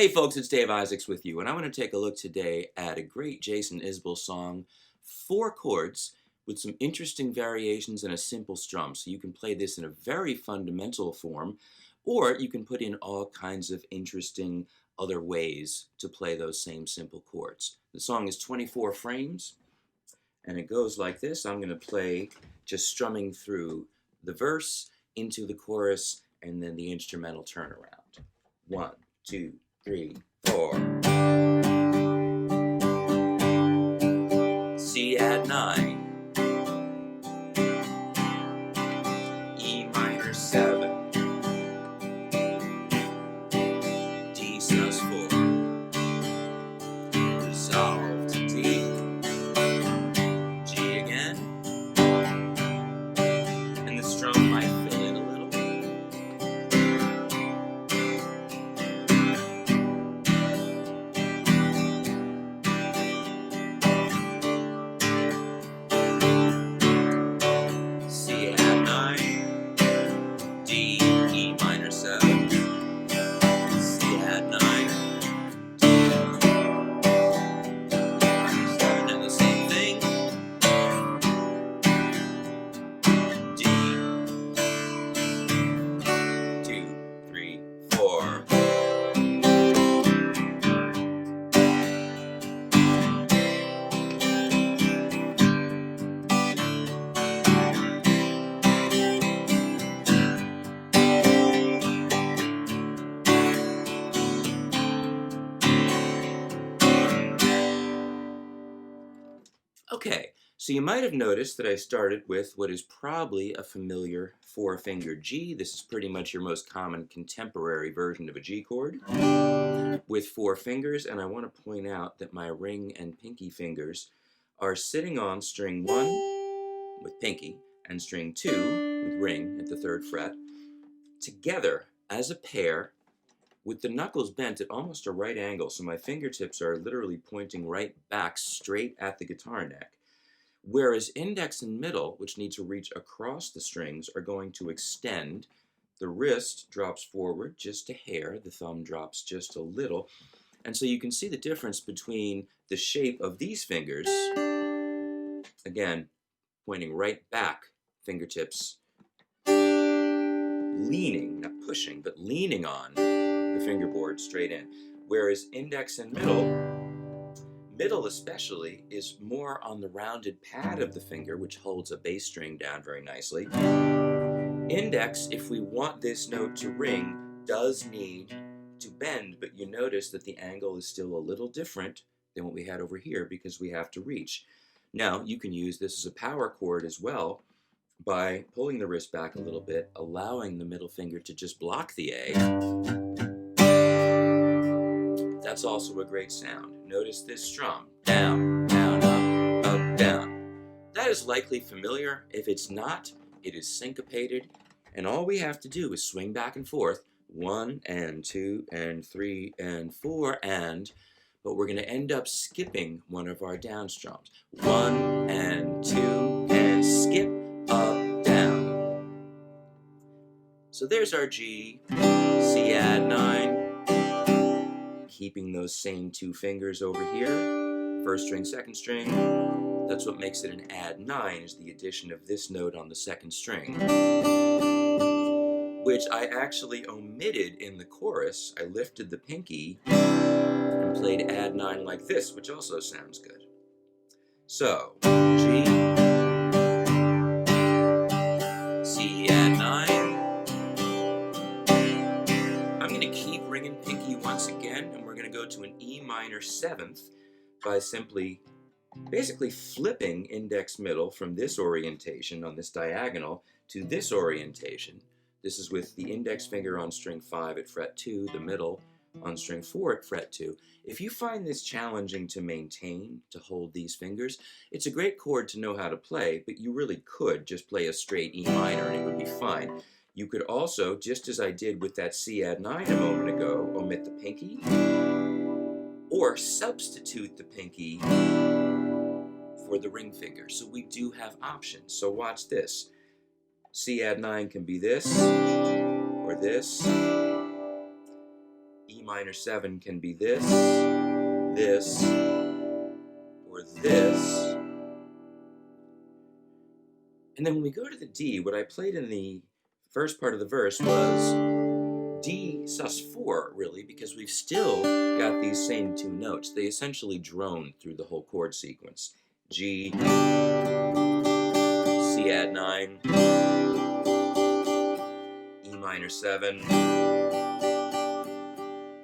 Hey folks, it's Dave Isaacs with you, and I want to take a look today at a great Jason Isbell song, 4 chords, with some interesting variations and a simple strum. So you can play this in a very fundamental form, or you can put in all kinds of interesting other ways to play those same simple chords. The song is 24 frames, and it goes like this. I'm going to play just strumming through the verse into the chorus, and then the instrumental turnaround. 1, 2, 3, 4. C add 9, E minor 7, D sus4, resolve to D, G again, and the strum might fill in a little. C add 9, D, E minor 7, C add 9, D, minor 7, and the same thing, D, 2, 3, 4. Okay, so you might have noticed that I started with what is probably a familiar 4-finger G. This is pretty much your most common contemporary version of a G chord with 4 fingers, and I want to point out that my ring and pinky fingers are sitting on string 1 with pinky and string 2 with ring at the 3rd fret together as a pair with the knuckles bent at almost a right angle, so my fingertips are literally pointing right back straight at the guitar neck. Whereas index and middle, which need to reach across the strings, are going to extend. The wrist drops forward just a hair, the thumb drops just a little, and so you can see the difference between the shape of these fingers, again, pointing right back, fingertips leaning, not pushing, but leaning on the fingerboard straight in. Whereas index and middle especially, is more on the rounded pad of the finger, which holds a bass string down very nicely. Index, if we want this note to ring, does need to bend, but you notice that the angle is still a little different than what we had over here because we have to reach. Now, you can use this as a power chord as well by pulling the wrist back a little bit, allowing the middle finger to just block the A. That's also a great sound. Notice this strum. Down, down, up, down. That is likely familiar. If it's not, it is syncopated. And all we have to do is swing back and forth. 1 and 2 and 3 and 4 and, but we're going to end up skipping one of our down strums. 1 and 2 and skip, up, down. So there's our G, C add 9. Keeping those same 2 fingers over here, 1st string, 2nd string. That's what makes it an add 9, is the addition of this note on the 2nd string, which I actually omitted in the chorus. I lifted the pinky and played add 9 like this, which also sounds good. So, G, C add 9. I'm going to keep ringing pinky once again, and we're going to go to an E minor 7th by basically flipping index middle from this orientation on this diagonal to this orientation. This is with the index finger on string 5 at fret 2, the middle on string 4 at fret 2. If you find this challenging to maintain, to hold these fingers, it's a great chord to know how to play, but you really could just play a straight E minor and it would be fine. You could also, just as I did with that C add 9 a moment ago, omit the pinky, or substitute the pinky for the ring finger. So we do have options. So watch this. C add 9 can be this, or this. E E minor 7 can be this, this, or this. And then when we go to the D, what I played in the first part of the verse was D sus4, really, because we've still got these same two notes. They essentially drone through the whole chord sequence. G, C add 9, E minor 7.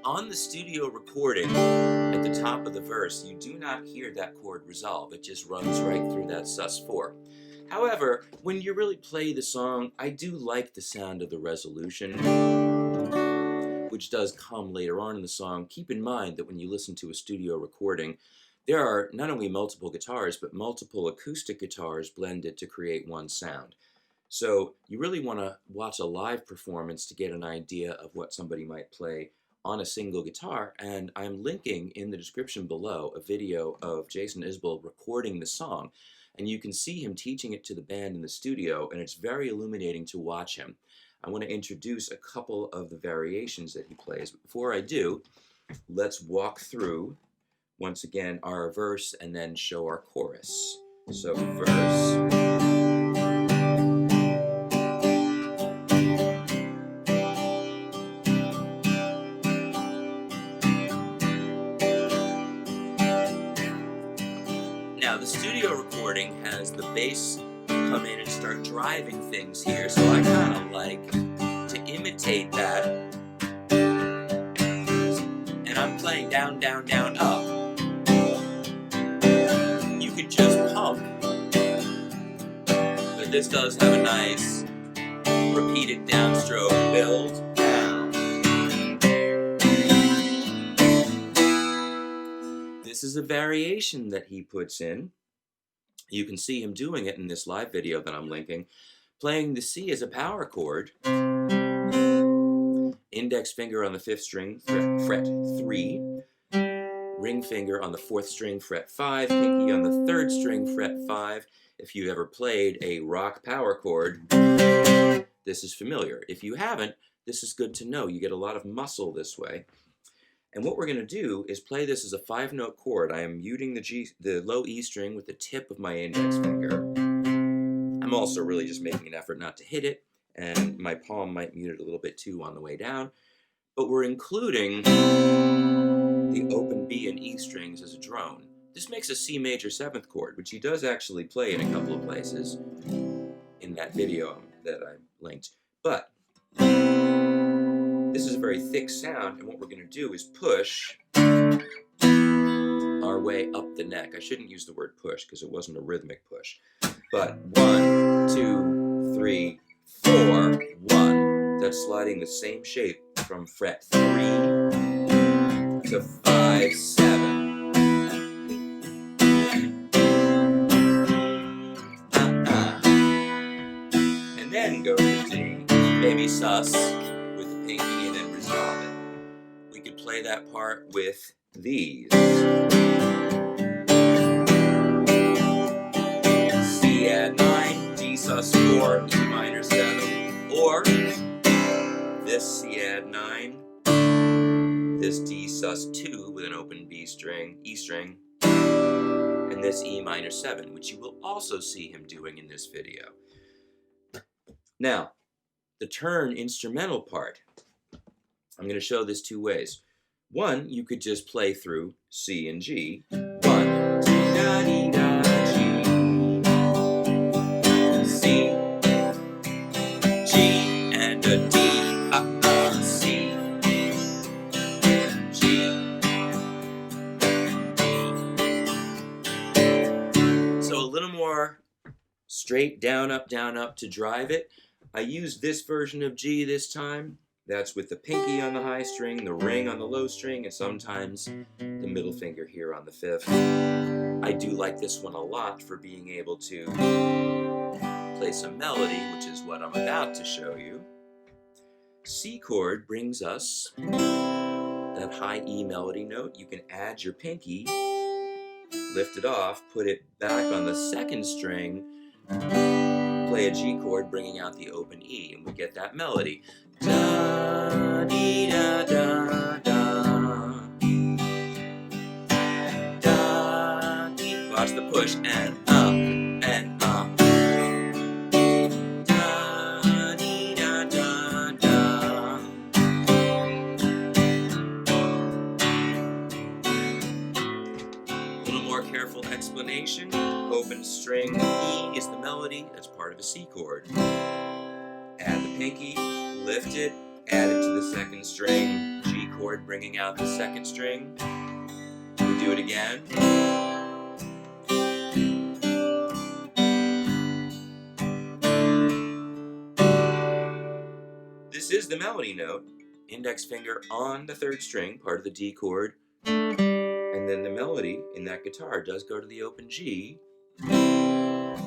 On the studio recording, at the top of the verse, you do not hear that chord resolve. It just runs right through that sus4. However, when you really play the song, I do like the sound of the resolution, which does come later on in the song. Keep in mind that when you listen to a studio recording, there are not only multiple guitars, but multiple acoustic guitars blended to create one sound. So you really want to watch a live performance to get an idea of what somebody might play on a single guitar, and I'm linking in the description below a video of Jason Isbell recording the song, and you can see him teaching it to the band in the studio, and it's very illuminating to watch him. I want to introduce a couple of the variations that he plays, but before I do, let's walk through once again our verse and then show our chorus. So verse. Now, the studio recording has the bass come in and start driving things here, so I kind of like to imitate that. And I'm playing down, down, down, up. You could just pump, but this does have a nice repeated downstroke build. Down. This is a variation that he puts in. You can see him doing it in this live video that I'm linking, playing the C as a power chord, index finger on the 5th string, fret 3, ring finger on the 4th string, fret 5, pinky on the 3rd string, fret 5. If you've ever played a rock power chord, this is familiar. If you haven't, this is good to know. You get a lot of muscle this way. And what we're going to do is play this as a 5-note chord. I am muting the low E string with the tip of my index finger. I'm also really just making an effort not to hit it, and my palm might mute it a little bit too on the way down. But we're including the open B and E strings as a drone. This makes a C major 7th chord, which he does actually play in a couple of places in that video that I linked. But this is a very thick sound, and what we're going to do is push our way up the neck. I shouldn't use the word push because it wasn't a rhythmic push. But 1, 2, 3, 4, 1. That's sliding the same shape from fret 3 to 5, 7. And then go to D, maybe sus, with the pinky and then resolve it. We could play that part with these. C add 9, D sus 4, E minor 7. Or this C add 9, this D sus 2 with an open B string, E string, and this E minor 7, which you will also see him doing in this video. Now, the turn instrumental part, I'm going to show this two ways. One, you could just play through C and G. 1, 2, da, dee, da, G, C, G, and a D, C, G, D. So a little more straight down, up to drive it. I used this version of G this time. That's with the pinky on the high string, the ring on the low string, and sometimes the middle finger here on the 5th. I do like this one a lot for being able to play some melody, which is what I'm about to show you. C chord brings us that high E melody note. You can add your pinky, lift it off, put it back on the 2nd string, play a G chord, bringing out the open E, and we get that melody. Da, dee, da, da, da, Watch the push and da, dee, da, da, da. A little more careful explanation. Open string E is the melody. That's part of a C chord. Add the pinky, lift it, add it to the second string, G chord bringing out the second string. We do it again. This is the melody note. Index finger on the third string, part of the D chord. And then the melody in that guitar does go to the open G. And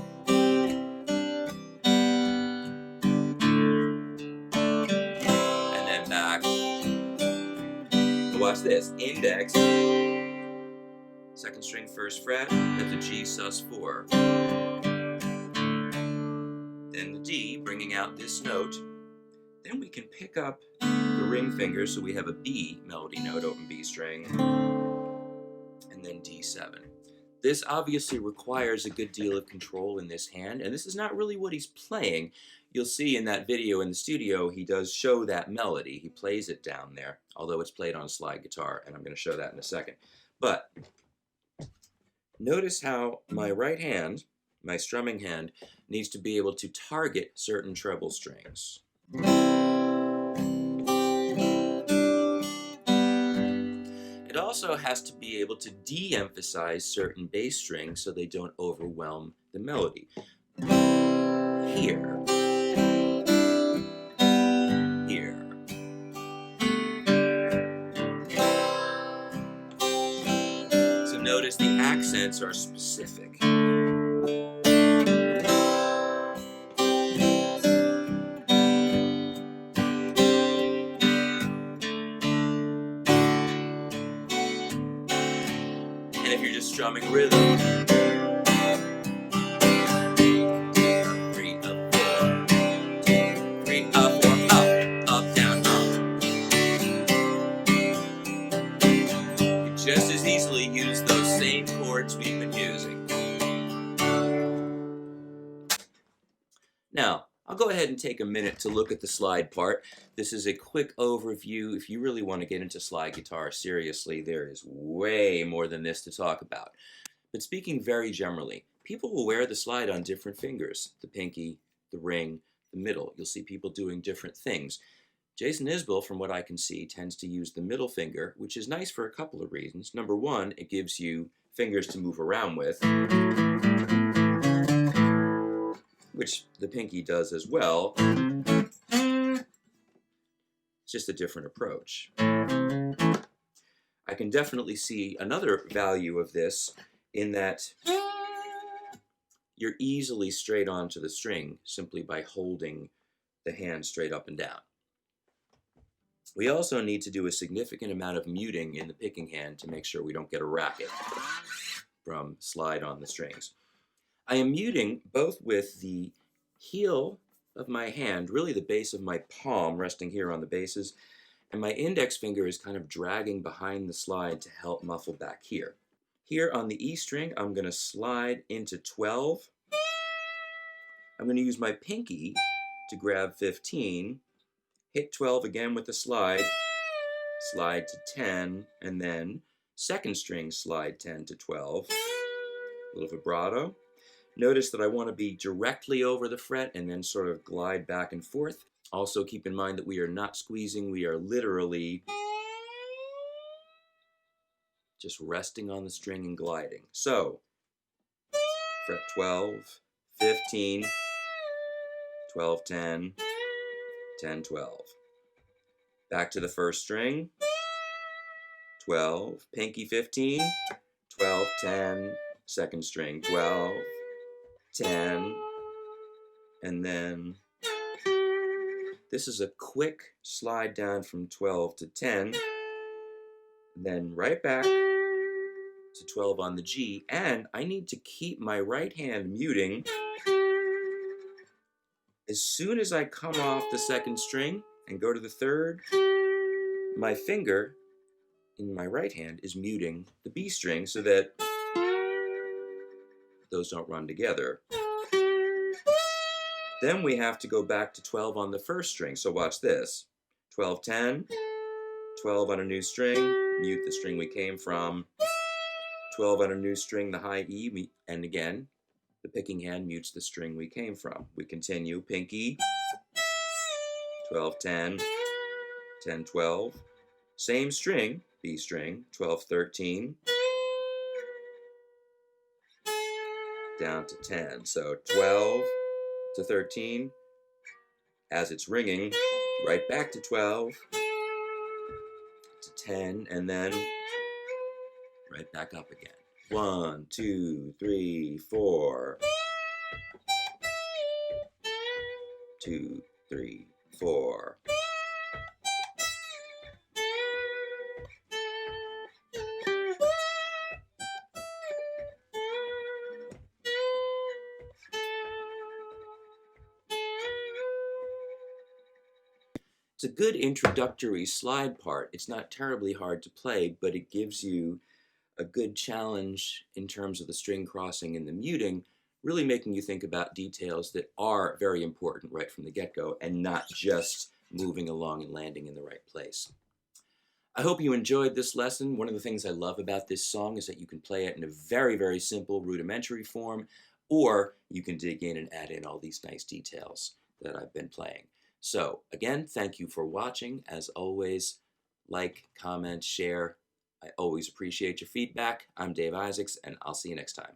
then back. Watch this. Index, second string, first fret, hit the G sus4. Then the D, bringing out this note. Then we can pick up the ring finger, so we have a B melody note, open B string, and then D7. This obviously requires a good deal of control in this hand, and this is not really what he's playing. You'll see in that video in the studio, he does show that melody. He plays it down there, although it's played on slide guitar, and I'm going to show that in a second. But notice how my right hand, my strumming hand, needs to be able to target certain treble strings. It also has to be able to de-emphasize certain bass strings so they don't overwhelm the melody. Here. Here. So notice the accents are specific. And if you're just strumming rhythm, 3 up 4, 3 up 4, up down, up. You just as easily use those same chords we've been using. Now, I'll go ahead and take a minute to look at the slide part. This is a quick overview. If you really want to get into slide guitar seriously, there is way more than this to talk about. But speaking very generally, people will wear the slide on different fingers, the pinky, the ring, the middle. You'll see people doing different things. Jason Isbell, from what I can see, tends to use the middle finger, which is nice for a couple of reasons. Number one, it gives you fingers to move around with, which the pinky does as well. It's just a different approach. I can definitely see another value of this in that you're easily straight onto the string simply by holding the hand straight up and down. We also need to do a significant amount of muting in the picking hand to make sure we don't get a racket from slide on the strings. I am muting both with the heel of my hand, really the base of my palm resting here on the bases, and my index finger is kind of dragging behind the slide to help muffle back here. Here on the E string, I'm going to slide into 12. I'm going to use my pinky to grab 15, hit 12 again with the slide, slide to 10, and then second string slide 10 to 12. A little vibrato. Notice that I want to be directly over the fret and then sort of glide back and forth. Also keep in mind that we are not squeezing, we are literally just resting on the string and gliding. So, fret 12, 15, 12, 10, 10, 12. Back to the first string, 12, pinky 15, 12, 10, second string 12, 10, and then this is a quick slide down from 12 to 10, then right back to 12 on the G, and I need to keep my right hand muting. As soon as I come off the second string and go to the third, my finger in my right hand is muting the B string so that those don't run together. Then we have to go back to 12 on the first string. So watch this. 12, 10, 12 on a new string, mute the string we came from. 12 on a new string, the high E, and again, the picking hand mutes the string we came from. We continue, pinky, 12, 10, 10, 12. Same string, B string, 12, 13, down to 10. So 12 to 13, as it's ringing, right back to 12, to 10, and then right back up again. 1, 2, 3, 4. 2, 3, 4. It's a good introductory slide part. It's not terribly hard to play, but it gives you a good challenge in terms of the string crossing and the muting, really making you think about details that are very important right from the get-go and not just moving along and landing in the right place. I hope you enjoyed this lesson. One of the things I love about this song is that you can play it in a very, very simple rudimentary form, or you can dig in and add in all these nice details that I've been playing. So again, thank you for watching. As always, like, comment, share. I always appreciate your feedback. I'm Dave Isaacs, and I'll see you next time.